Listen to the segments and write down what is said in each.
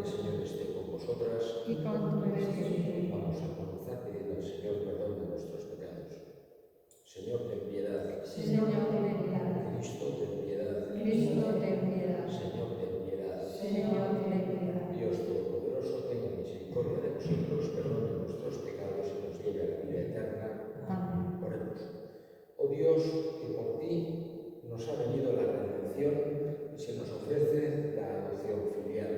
Señor esté con vosotras. Y con tu espíritu. Vamos a comenzar pidiendo al Señor perdón de nuestros pecados. Señor, ten piedad. Señor, ten piedad. Cristo, ten piedad. Cristo, ten piedad. Señor, ten piedad. Señor, ten piedad. Dios Todopoderoso, tenga misericordia de nosotros, perdone nuestros pecados y nos lleve a la vida eterna. Amén. Oremos. Oh Dios, que por ti nos ha venido la redención y se nos ofrece la adopción filial.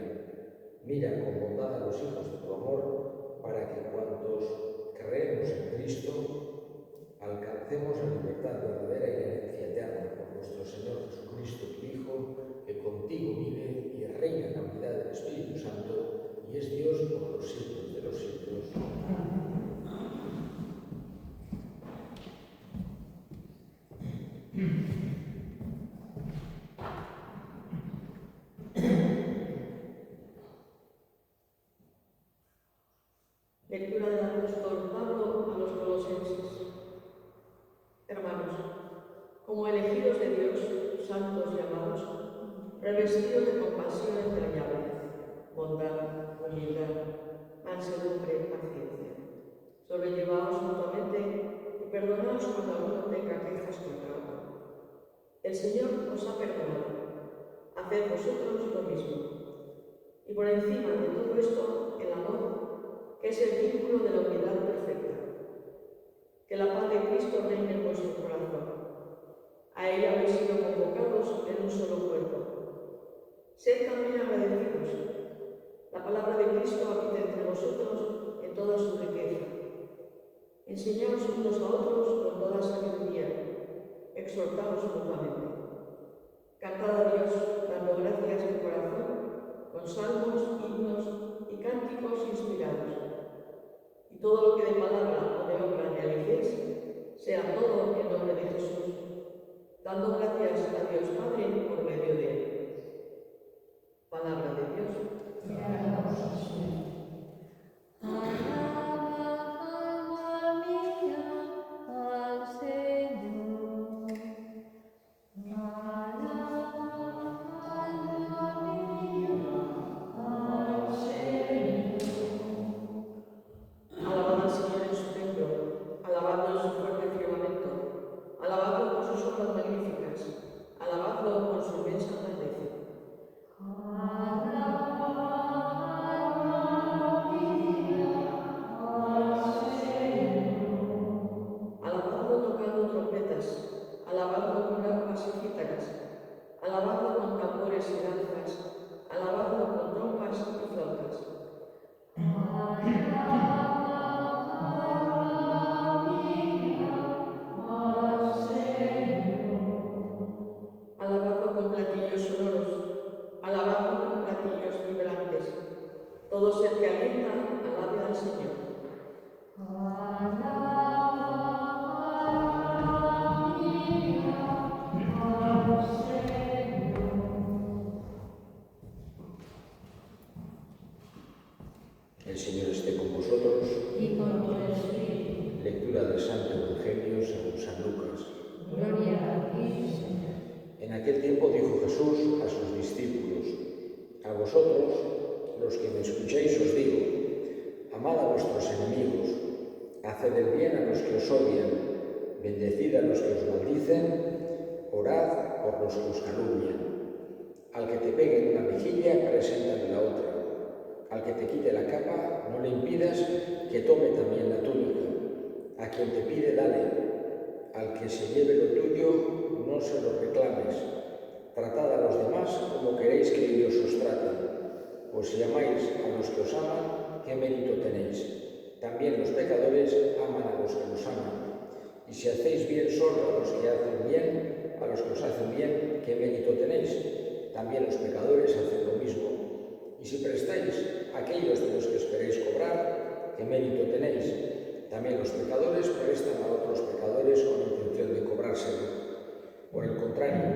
Mira con bondad a los hijos de tu amor, para que cuantos creemos en Cristo alcancemos la libertad verdadera y la herencia eterna por nuestro Señor Jesucristo, tu Hijo, que contigo vive y reina en la unidad del Espíritu Santo y es Dios por los siglos de los siglos. Lectura del apóstol Pablo a los colosenses. Hermanos, como elegidos de Dios, santos y amados, revestidos de compasión entrañable, bondad, humildad, mansedumbre, paciencia. Sobrellevaos mutuamente y perdonaos cuando alguno tenga quejas contra otro. El Señor os ha perdonado, haced vosotros lo mismo. Y por encima de todo esto, el amor, que es el vínculo de la unidad perfecta. Que la paz de Cristo reine en vuestro corazón. A ella habéis sido convocados en un solo cuerpo. Sed también agradecidos. La palabra de Cristo habita entre vosotros en toda su riqueza. Enseñaos unos a otros con toda sabiduría. Exhortaos mutuamente. Cantad a Dios dando gracias de corazón, con salmos, himnos y cánticos inspirados. Y todo lo que de palabra o de obra realicéis, sea todo en nombre de Jesús, dando gracias a Dios Padre por medio de él. Palabra de Dios. Alabad al Señor en su templo, alabadlo en su fuerte firmamento, alabadlo por sus obras magníficas, alabadlo por su inmensa grandeza. Alabadlo tocando trompetas, alabadlo con arpas y cítaras, alabadlo con tambores y danzas, alabadlo con trompas y flautas. Alabadlo con platillos sonoros, alabadlo con platillos vibrantes. Todo ser que alienta, alabe al Señor. El Señor esté con vosotros. Y con tu espíritu. Lectura del Santo Evangelio según San Lucas. Gloria a ti, Señor. En aquel tiempo dijo Jesús a sus discípulos: a vosotros, los que me escuchéis, os digo, amad a vuestros enemigos, haced el bien a los que os odian, bendecid a los que os maldicen, orad por los que os calumnian. Al que te pegue en una mejilla, preséntale la otra. Al que te quite la capa, no le impidas que tome también la túnica. A quien te pide, dale. Al que se lleve lo tuyo, no se lo reclames. Tratad a los demás como queréis que ellos os traten. Pues si amáis a los que os aman, ¿qué mérito tenéis? También los pecadores aman a los que los aman. Y si hacéis bien solo a los que hacen bien, a los que os hacen bien, ¿qué mérito tenéis? También los pecadores hacen lo mismo. Y si prestáis a aquellos de los que esperéis cobrar, ¿qué mérito tenéis? También los pecadores prestan a otros pecadores con intención de cobrárselo. Por el contrario,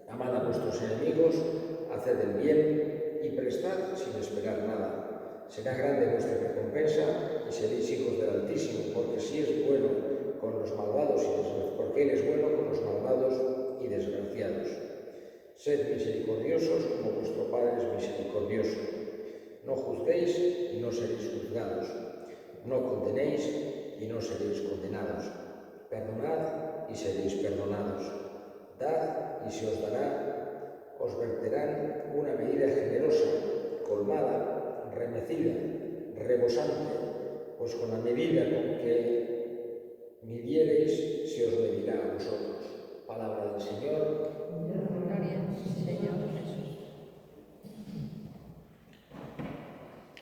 amad a vuestros enemigos, haced el bien y prestad sin esperar nada. Será grande vuestra recompensa y seréis hijos del Altísimo, porque Él es bueno con los malvados y desgraciados. Sed misericordiosos como vuestro Padre es misericordioso. juzgados. No condenéis y no seréis condenados. Perdonad y seréis perdonados. Dad y se os dará. Os verterán una medida generosa, colmada, remecida, rebosante, pues con la medida con que midiereis se os medirá a vosotros. Palabra del Señor. Gloria al Señor Jesús.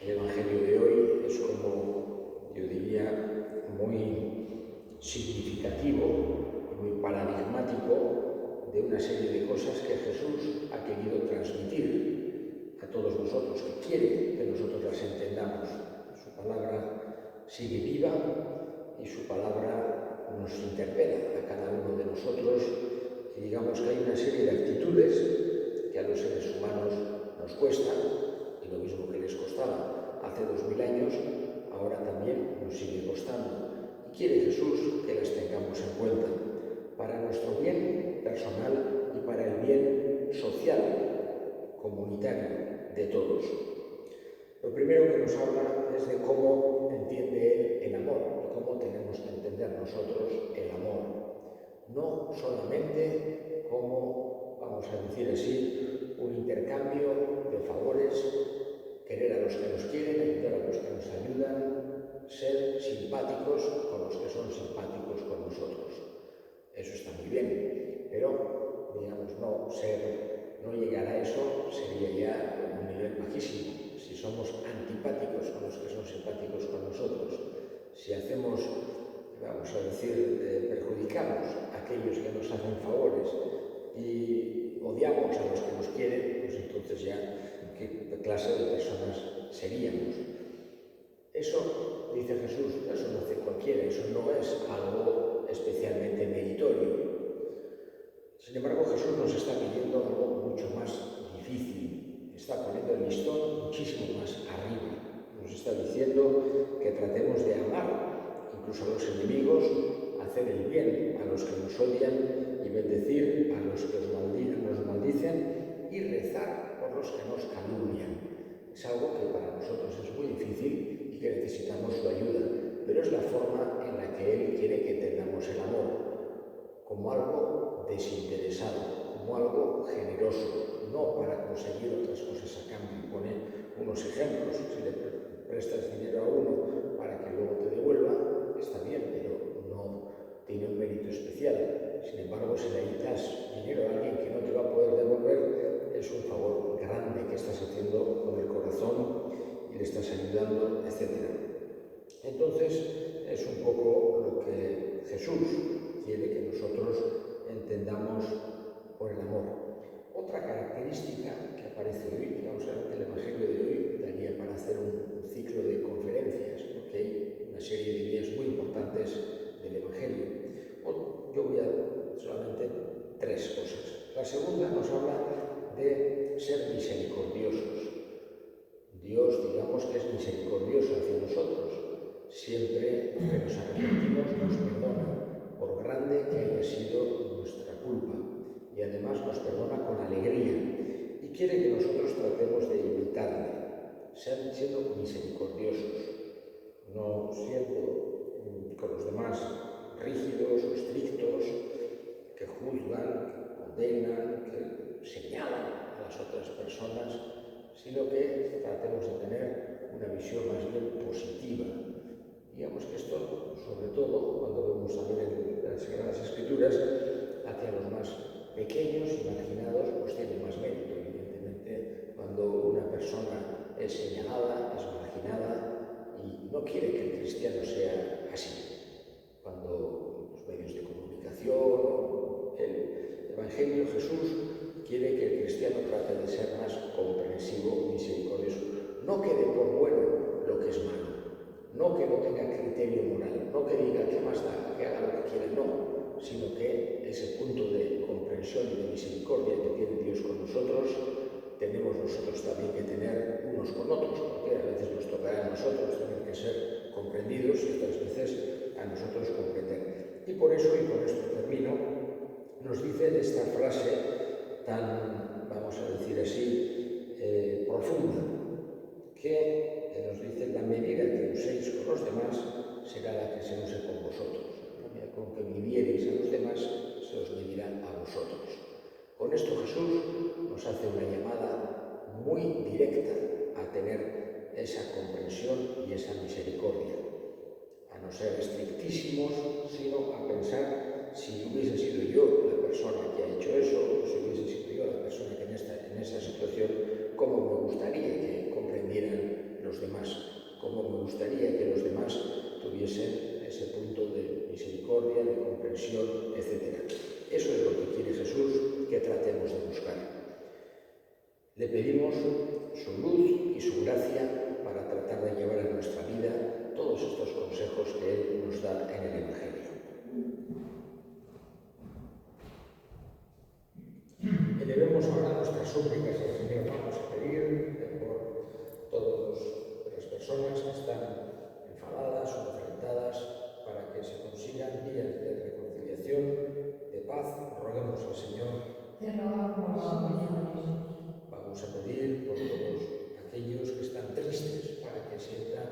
El Evangelio de hoy es, como yo diría, muy significativo, muy paradigmático de una serie de cosas que Jesús ha querido transmitir a todos nosotros, que quiere que nosotros las entendamos. Su palabra sigue viva y su palabra nos interpela a cada uno de nosotros, y digamos que hay una serie de actitudes que a los seres humanos nos cuestan, y lo mismo que les costaba hace 2000 años, ahora también nos sigue costando. Y quiere Jesús que las tengamos en cuenta para nuestro bien personal y para el bien social, comunitario de todos. Lo primero que nos habla es de cómo entiende él el amor, de cómo tenemos que entender nosotros el amor. No solamente como, vamos a decir así, un intercambio de favores, querer a los que nos quieren, ayudar a los que nos ayudan, ser simpáticos con los que son simpáticos con nosotros. Eso está muy bien, pero, digamos, no llegar a eso sería ya un nivel bajísimo. Si somos antipáticos con los que son simpáticos con nosotros, si hacemos, vamos a decir, perjudicamos a aquellos que nos hacen favores y odiamos a los que nos quieren, pues entonces ya qué clase de personas seríamos. Eso, dice Jesús, eso no hace cualquiera, eso no es algo especialmente meritorio. Sin embargo, Jesús nos está pidiendo algo mucho más difícil, está poniendo el listón muchísimo más arriba. Nos está diciendo que tratemos de amar incluso a los enemigos, hacer el bien a los que nos odian y bendecir a los que nos maldicen y rezar por los que nos calumnian. Es algo que para nosotros es muy difícil y que necesitamos su ayuda, pero es la forma en la que Él quiere que entendamos el amor, como algo desinteresado, como algo generoso, no para conseguir otras cosas a cambio. Pone unos ejemplos: si le prestas dinero a uno para que luego te devuelva, está bien, pero no tiene un mérito especial. Sin embargo, si le das dinero a alguien que no te va a poder devolver, es un favor grande que estás haciendo con el corazón y le estás ayudando, etc. Entonces, es un poco lo que Jesús quiere que nosotros entendamos por el amor. Otra característica que aparece hoy, digamos, el Evangelio de hoy daría para hacer un ciclo de conferencias, porque hay una serie de ideas muy importantes del Evangelio. Yo voy a solamente tres cosas. La segunda nos habla de ser misericordiosos. Dios, digamos, que es misericordioso hacia nosotros. Siempre que nos arrepentimos nos perdona, por grande que haya sido nuestra culpa. Y además nos perdona con alegría. Y quiere que nosotros tratemos de imitarle, siendo misericordiosos, no siendo con los demás rígidos o estrictos, que juzgan, que condenan, que señalan a las otras personas, sino que tratemos de tener una visión más bien positiva. Digamos que esto, sobre todo, cuando vemos también en las Sagradas Escrituras, hacia los más pequeños y marginados, pues tiene más mérito. Evidentemente, cuando una persona es señalada, es marginada, y no quiere que el cristiano sea así. Cuando los medios de comunicación, el Evangelio, Jesús quiere que el cristiano trate de ser más comprensivo, misericordioso. No que dé por bueno lo que es malo, no que no tenga criterio moral, no que diga qué más da, que haga lo que quiera, no, sino que ese punto de comprensión y de misericordia que tiene Dios con nosotros, tenemos nosotros también que tener unos con otros, porque a veces nos tocará a nosotros tener que ser comprendidos y otras veces a nosotros comprender. Y por eso, y con esto termino, nos dice esta frase tan, vamos a decir así, profunda, que nos dice: la medida que uséis con los demás será la que se use con vosotros. La medida con que midiereis a los demás se os medirá a vosotros. Con esto Jesús nos hace una llamada muy directa a tener esa comprensión y esa misericordia, a no ser estrictísimos, sino a pensar si hubiese sido yo la persona que ha hecho eso, o si hubiese sido yo la persona que en esa situación, cómo me gustaría que comprendieran los demás, cómo me gustaría que los demás tuviesen ese punto de misericordia, de comprensión, etc. Eso es lo que quiere Jesús que tratemos de buscar. Le pedimos su luz y su gracia para tratar de llevar a nuestra vida todos estos consejos que Él nos da en el Evangelio. Elevemos ahora nuestras súplicas al Señor. Vamos a pedir por todas las personas que están enfadadas o enfrentadas para que se consigan vías de reconciliación, de paz. Roguemos al Señor. Te rogamos, Señor. Vamos a pedir por todos aquellos que están tristes para que sientan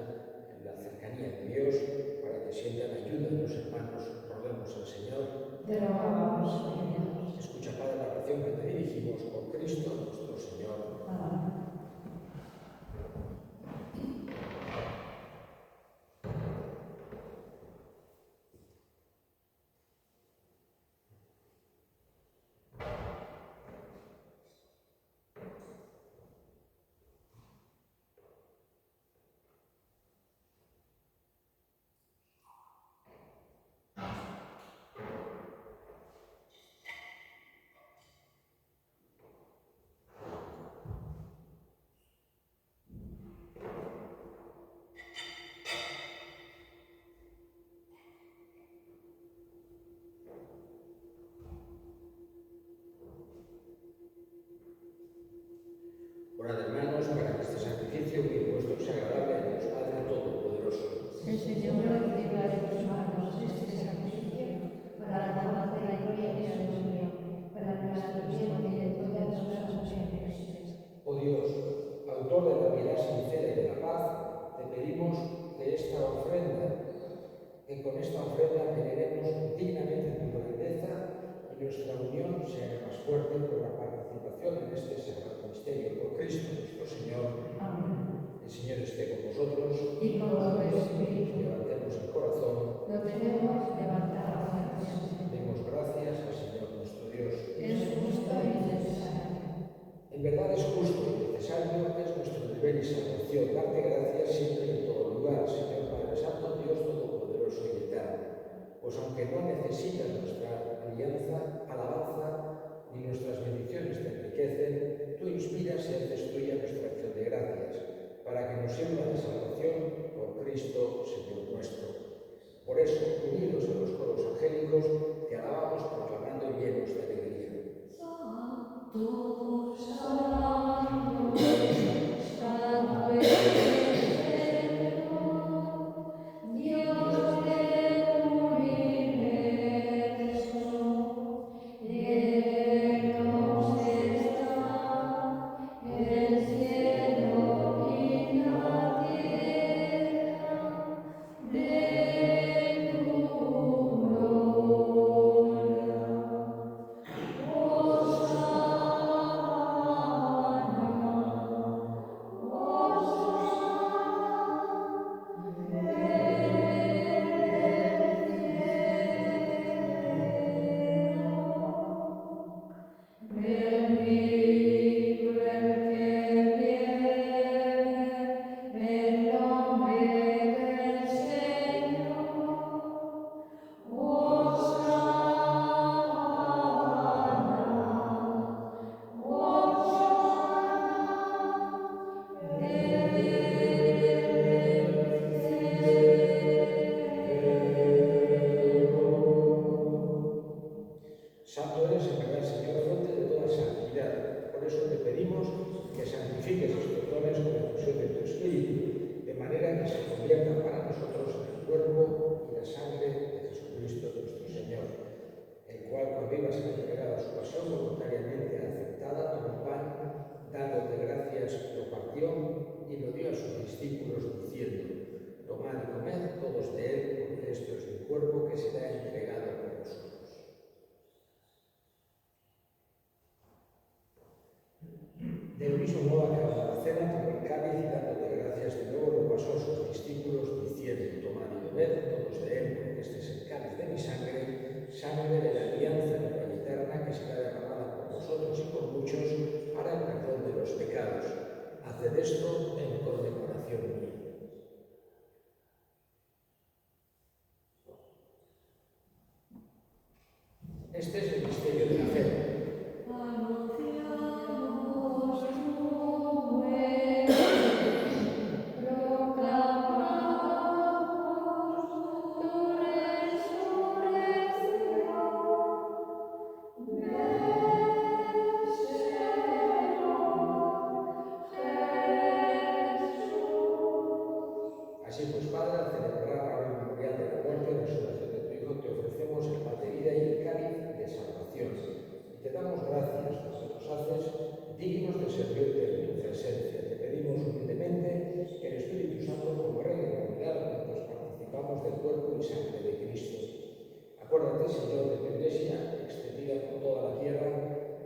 en la cercanía de Dios, para que sientan ayuda de los hermanos. Roguemos al Señor. Te rogamos, Señor. Escucha, Padre, la oración que te dirigimos por Cristo nuestro Señor. Amén. Orad, hermanos, para que este sacrificio que vuestro sea agradable a Dios Padre Todopoderoso. El Señor reciba de tus manos este sacrificio para la paz de la Iglesia de Dios, para nuestro bien y de todas las naciones. Oh Dios, autor de la piedad sincera y de la paz, te pedimos que con esta ofrenda veneremos dignamente tu grandeza y nuestra unión sea más fuerte por la participación en este sagrado misterio. Por Cristo nuestro Señor. Amén. El Señor esté con vosotros. Y con tu espíritu. Levantemos el corazón. Lo tenemos levantado hacia el Señor. Demos gracias al Señor nuestro Dios. Es justo y necesario. En verdad es justo y necesario, es nuestro deber y salvación darte gracias siempre y en todo lugar, Señor Padre Santo, Dios Todopoderoso y Eterno. Pues aunque no necesitas nuestra alianza, alabanza, ni nuestras bendiciones te enriquecen, tú inspiras y haces tuya nuestra acción de gracias, para que nos sirva de salvación por Cristo, Señor nuestro. Por eso, unidos a los coros angélicos, te alabamos proclamando llenos de alegría. Santo, Santo, Santo es el Señor, Dios del universo. Llenos está el cielo y la tierra de tu gloria. Hosanna. los pecados. Haced esto en conmemoración mía. Este es el misterio de la fe. Anunciamos tu muerte, proclamamos tu resurrección. Ven, Señor Jesús. Así pues, Padre, al celebrar ahora el memorial de la muerte y resurrección de tu Hijo, te ofrecemos el pan de vida y el cáliz de salvación. Y te damos gracias porque nos haces dignos de servirte en tu presencia. Te pedimos humildemente que el Espíritu Santo congregue la unidad mientras participamos del cuerpo y sangre de Cristo. Acuérdate, Señor, de tu Iglesia extendida por toda la tierra,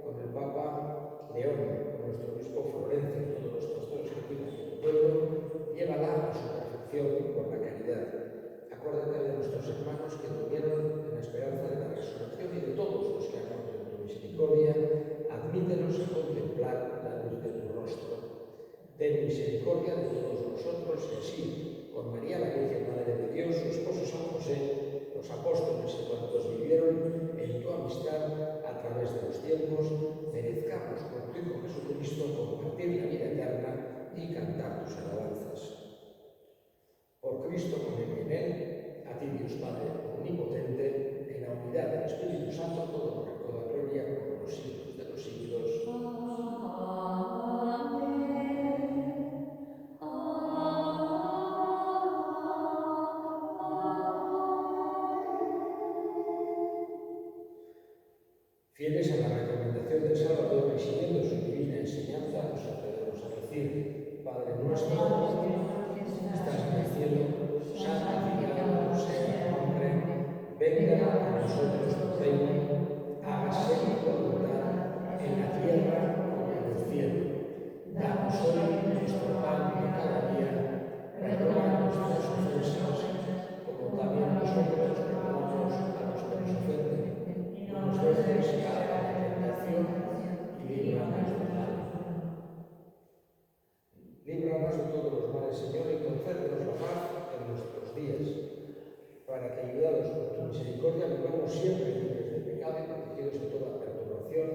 con el Papa León, con nuestro obispo Florencio y todos los pastores que cuidan de tu pueblo. Llévala a su perfección por la caridad. Acuérdate de nuestros hermanos que durmieron en la esperanza de la resurrección y de todos los que han muerto en tu misericordia. Admítenos a contemplar la luz de tu rostro. Ten misericordia de todos nosotros y así, con María la Virgen Madre de Dios, su esposo San José, los apóstoles y cuantos vivieron en tu amistad a través de los tiempos, merezcamos por tu Hijo Jesucristo compartir la vida eterna y cantar tus alabanzas. Por Cristo, con él y en él, a ti Dios Padre omnipotente, en la unidad del Espíritu Santo, toda gloria por los siglos de los siglos. Fieles a la recomendación del Salvador y siguiendo su divina enseñanza, nos atrevemos a decir: Padre nuestro, que estás en el cielo, santificado sea tu nombre, venga a nosotros tu reino, hágase tu voluntad en la tierra como en el cielo. Danos hoy nuestro pan de cada día, perdona nuestras ofensas, como también nosotros perdonamos a los que nos ofenden. No nos dejes caer en la tentación y líbranos del mal. Líbranos de todos los males, Señor, y concédenos la paz en nuestros días, para que, ayudados por tu misericordia, vivamos siempre libres de pecado y protegidos de toda perturbación,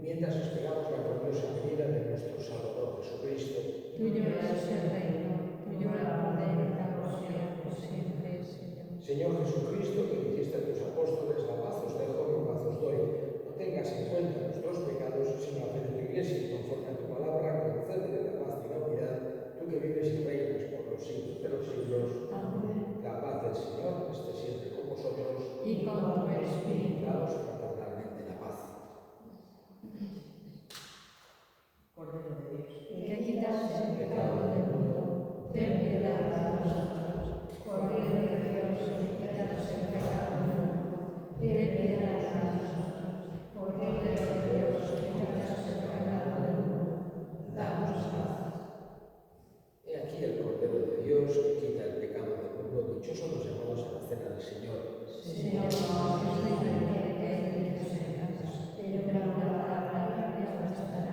mientras esperamos la gloriosa venida de nuestro Salvador Jesucristo. Tuyo es el reino, tuyo el poder y la gloria por siempre, Señor. Señor Jesucristo, que dijiste a tus apóstoles: la paz os dejo, mi paz os doy. No tengas en cuenta nuestros pecados, sino haz de tu Iglesia y conforme a tu palabra, concédele la paz y la unidad, tú que vives y reinas por los siglos de los siglos. Amén. La paz del Señor esté siempre con vosotros. Y con tu espíritu. Daos fraternalmente la paz. Cordero de Dios. Que quitas el pecado del mundo, ten piedad de nosotros. Cordero de Dios, que quitas el pecado del mundo, ten piedad de nosotros. Cordero de Dios, que quitas el pecado del mundo, danos paz. He aquí el Cordero de Dios que quita el pecado del mundo. Dichosos los llamados a la cena del Señor. Señor, no soy merecedor de que seas, pero una palabra y bastará.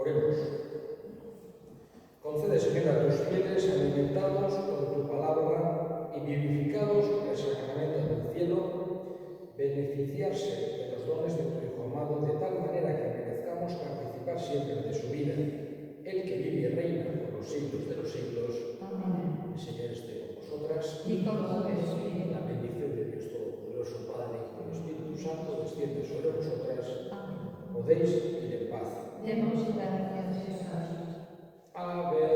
Oremos. Concede, Señor, a tus fieles, alimentados con tu palabra y vivificados con el sacramento del cielo, beneficiarse de los dones de tu Hijo amado, de tal manera que merezcamos participar siempre de su vida. El que vive y reina por los siglos de los siglos. Amén. El Señor esté con vosotras. Y con tu espíritu. La bendición de Dios Todopoderoso, Padre, Hijo y Espíritu Santo, desciende sobre vosotras. Amén. Podéis ir en paz. Demos gracias a Dios. Ave